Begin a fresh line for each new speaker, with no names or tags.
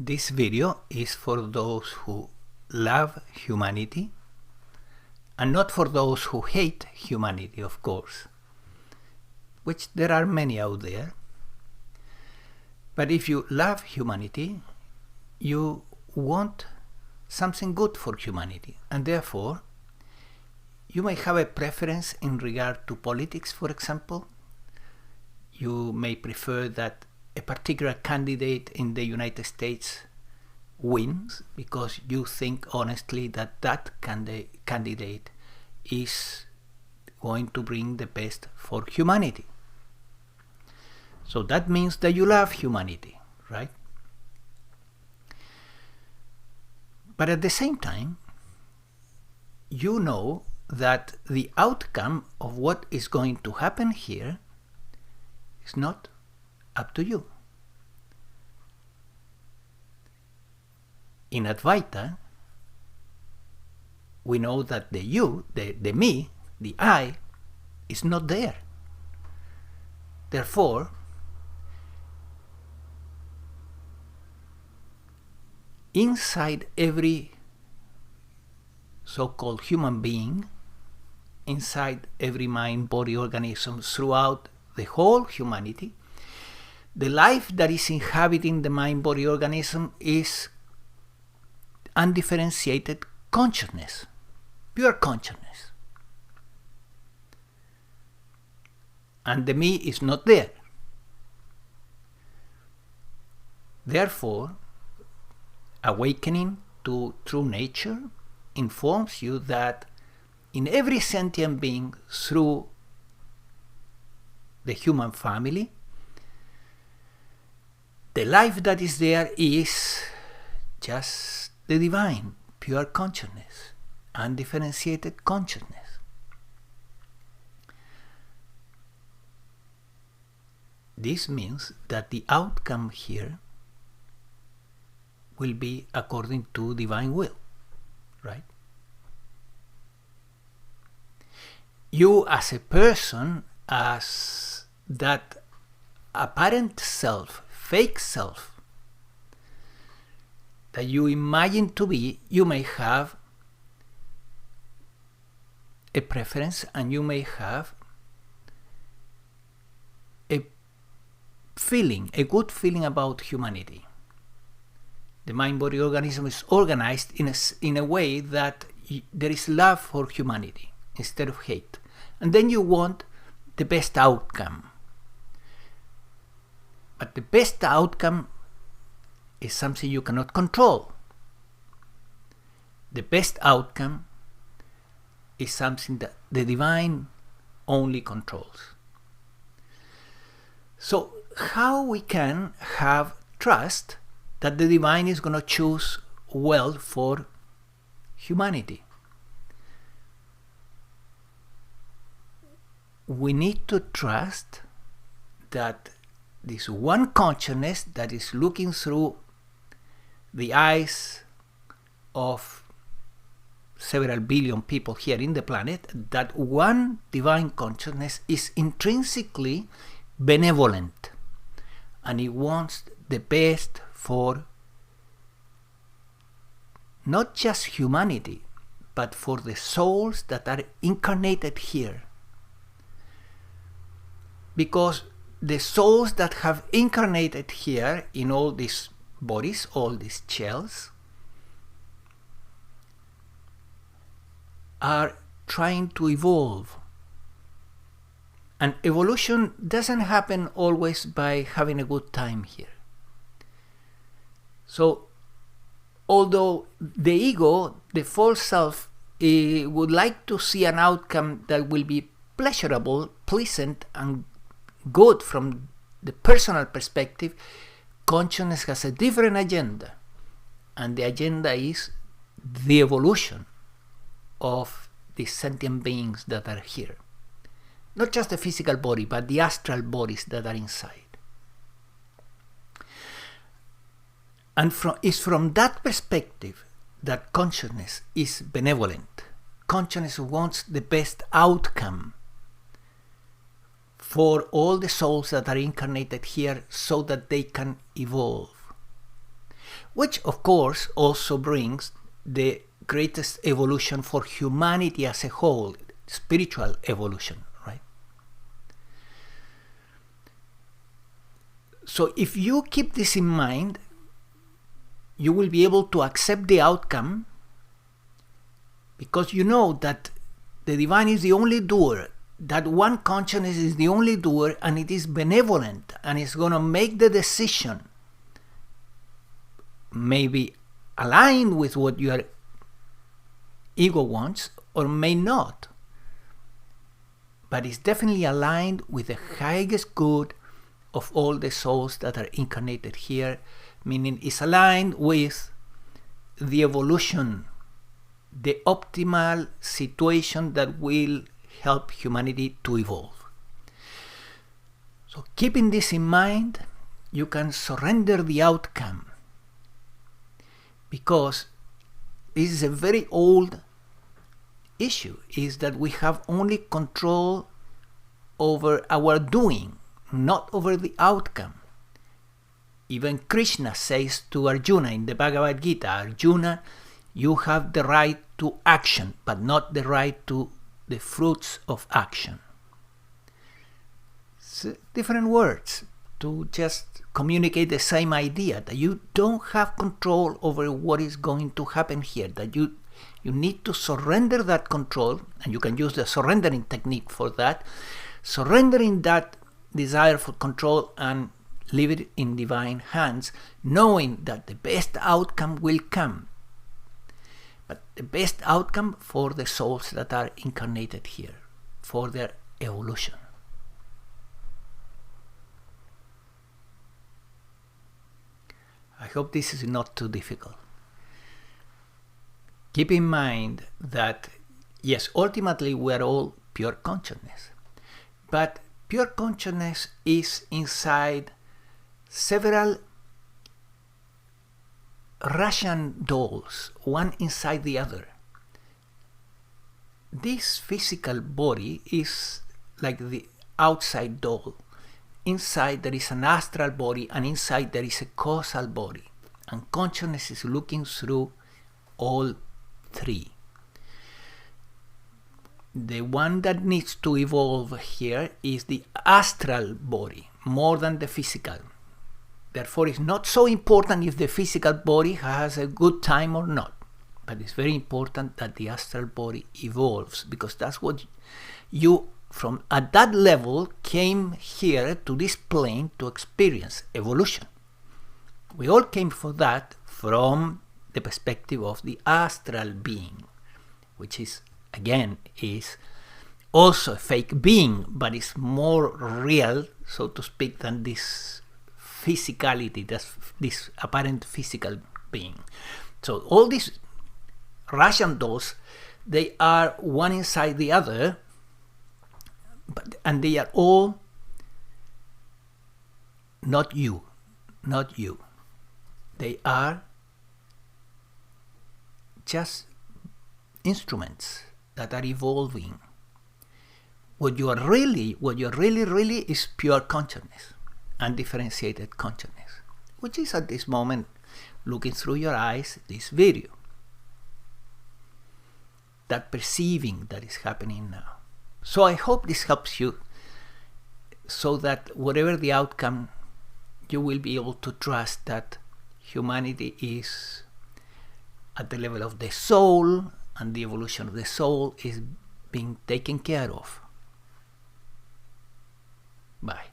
This video is for those who love humanity and not for those who hate humanity, of course, which there are many out there. But if you love humanity, you want something good for humanity, and therefore you may have a preference in regard to politics, for example. You may prefer that a particular candidate in the United States wins because you think honestly that that candidate is going to bring the best for humanity. So that means that you love humanity, right? But at the same time, you know that the outcome of what is going to happen here is not up to you. In Advaita, we know that the you, the me, the I, is not there. Therefore, inside every so-called human being, inside every mind, body, organism, throughout the whole humanity, the life that is inhabiting the mind, body, organism is undifferentiated consciousness, pure consciousness. And the me is not there. Therefore, awakening to true nature informs you that in every sentient being through the human family, the life that is there is just the divine, pure consciousness, undifferentiated consciousness. This means that the outcome here will be according to divine will, right? You as a person, as that apparent self, fake self, that you imagine to be, you may have a preference and you may have a feeling, a good feeling about humanity. The mind-body organism is organized in a way that there is love for humanity instead of hate. And then you want the best outcome. But the best outcome is something you cannot control. The best outcome is something that the divine only controls. So how we can have trust that the divine is going to choose well for humanity? We need to trust that this one consciousness that is looking through the eyes of several billion people here in the planet, that one divine consciousness is intrinsically benevolent and it wants the best for not just humanity, but for the souls that are incarnated here. Because the souls that have incarnated here in all these bodies, all these shells, are trying to evolve. And evolution doesn't happen always by having a good time here. So, although the ego, the false self, would like to see an outcome that will be pleasurable, pleasant, and good from the personal perspective, consciousness has a different agenda. And the agenda is the evolution of the sentient beings that are here. Not just the physical body, but the astral bodies that are inside. And it's from that perspective that consciousness is benevolent. Consciousness wants the best outcome for all the souls that are incarnated here so that they can evolve. which of course also brings the greatest evolution for humanity as a whole, spiritual evolution, right? So if you keep this in mind, you will be able to accept the outcome, because you know that the divine is the only doer, that one consciousness is the only doer, and it is benevolent, and it's going to make the decision, maybe aligned with what your ego wants, or may not. But it's definitely aligned with the highest good of all the souls that are incarnated here, meaning it's aligned with the evolution, the optimal situation that will help humanity to evolve. So keeping this in mind, you can surrender the outcome, because this is a very old issue, is that we have only control over our doing, not over the outcome. Even Krishna says to Arjuna in the Bhagavad Gita, Arjuna, you have the right to action, but not the right to the fruits of action. It's different words to just communicate the same idea, that you don't have control over what is going to happen here, that you need to surrender that control, and you can use the surrendering technique for that, surrendering that desire for control and leave it in divine hands, knowing that the best outcome will come. But the best outcome for the souls that are incarnated here, for their evolution. I hope this is not too difficult. Keep in mind that, yes, ultimately we are all pure consciousness, but pure consciousness is inside several Russian dolls, one inside the other. This physical body is like the outside doll. Inside there is an astral body, and inside there is a causal body. And consciousness is looking through all three. The one that needs to evolve here is the astral body, more than the physical. Therefore, it's not so important if the physical body has a good time or not. But it's very important that the astral body evolves, because that's what you, from at that level, came here to this plane to experience evolution. We all came for that from the perspective of the astral being, which is, again, is also a fake being, but it's more real, so to speak, than this physicality, this apparent physical being. So all these Russian dolls, they are one inside the other, and they are all not you, not you. They are just instruments that are evolving. What you are really is pure consciousness, undifferentiated consciousness, which is at this moment, looking through your eyes, this video. That perceiving that is happening now. So I hope this helps you, so that whatever the outcome, you will be able to trust that humanity is at the level of the soul, and the evolution of the soul is being taken care of. Bye.